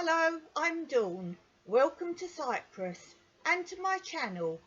Hello, I'm Dawn. Welcome to Cyprus and to my channel.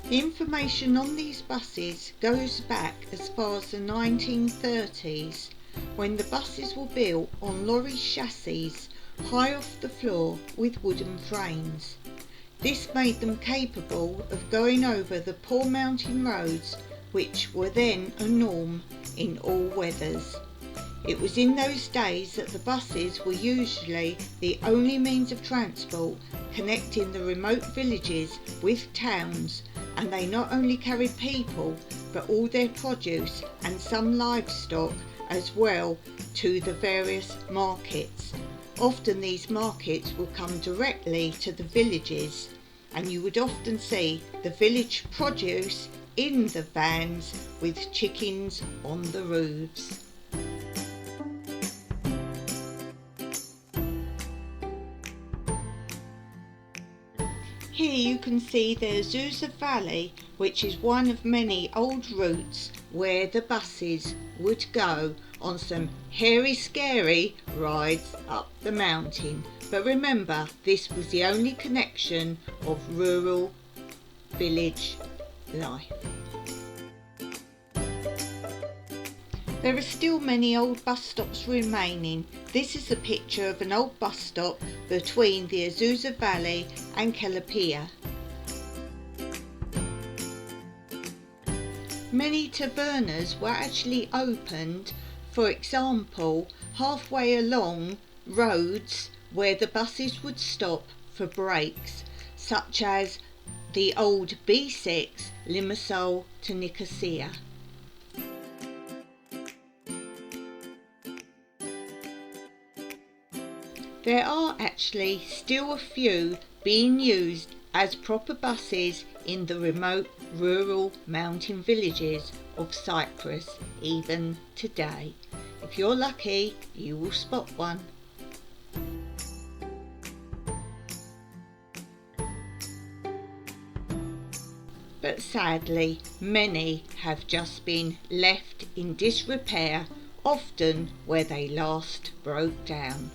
The information on these buses goes back as far as the 1930s, when the buses were built on lorry chassis high off the floor with wooden frames. This made them capable of going over the poor mountain roads which were then a norm in all weathers. It was in those days that the buses were usually the only means of transport connecting the remote villages with towns, and they not only carried people but all their produce and some livestock as well to the various markets. Often these markets would come directly to the villages, and you would often see the village produce in the vans with chickens on the roofs. Here you can see the Azusa Valley, which is one of many old routes where the buses would go on some hairy scary rides up the mountain. But remember, this was the only connection of rural village life. There are still many old bus stops remaining. This is a picture of an old bus stop between the Azusa Valley and Kelapia. Many tavernas were actually opened, for example, halfway along roads where the buses would stop for breaks, such as the old B6 Limassol to Nicosia. There are actually still a few being used as proper buses in the remote rural mountain villages of Cyprus even today. If you're lucky, you will spot one. But sadly, many have just been left in disrepair, often where they last broke down.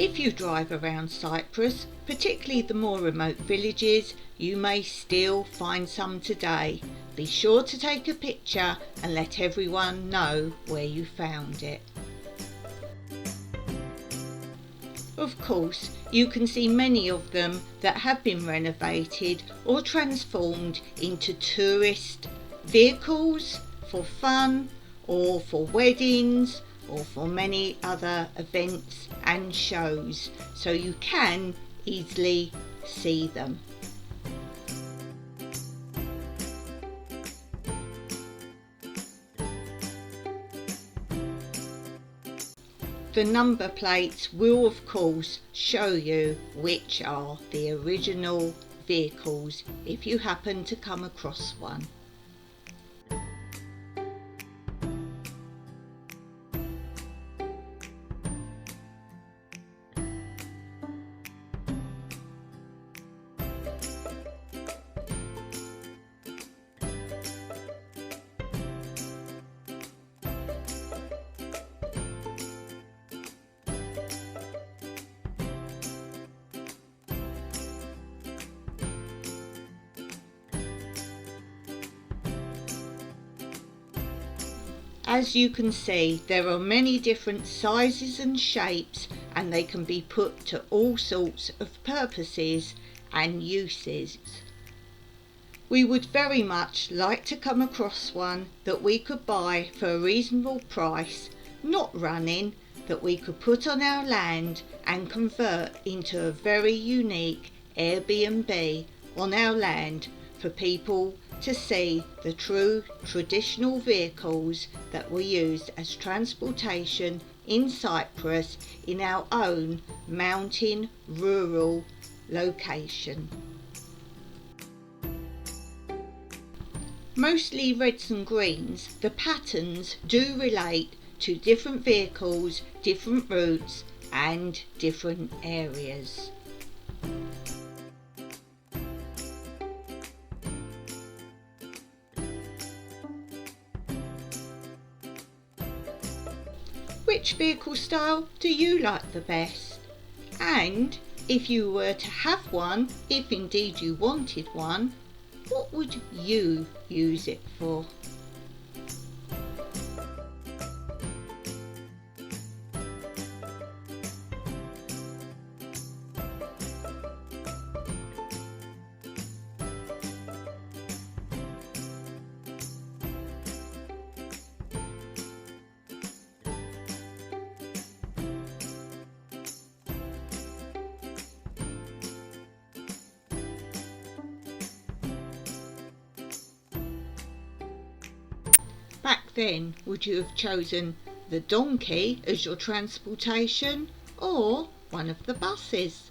If you drive around Cyprus, particularly the more remote villages, you may still find some today. Be sure to take a picture and let everyone know where you found it. Of course, you can see many of them that have been renovated or transformed into tourist vehicles for fun or for weddings or for many other events and shows, so you can easily see them. The number plates will of course show you which are the original vehicles if you happen to come across one. As you can see, there are many different sizes and shapes, and they can be put to all sorts of purposes and uses. We would very much like to come across one that we could buy for a reasonable price, not running, that we could put on our land and convert into a very unique Airbnb on our land for people to see the true traditional vehicles that were used as transportation in Cyprus in our own mountain rural location. Mostly reds and greens, the patterns do relate to different vehicles, different routes and different areas. Which vehicle style do you like the best? And if you were to have one, if indeed you wanted one, what would you use it for? Back then, would you have chosen the donkey as your transportation or one of the buses?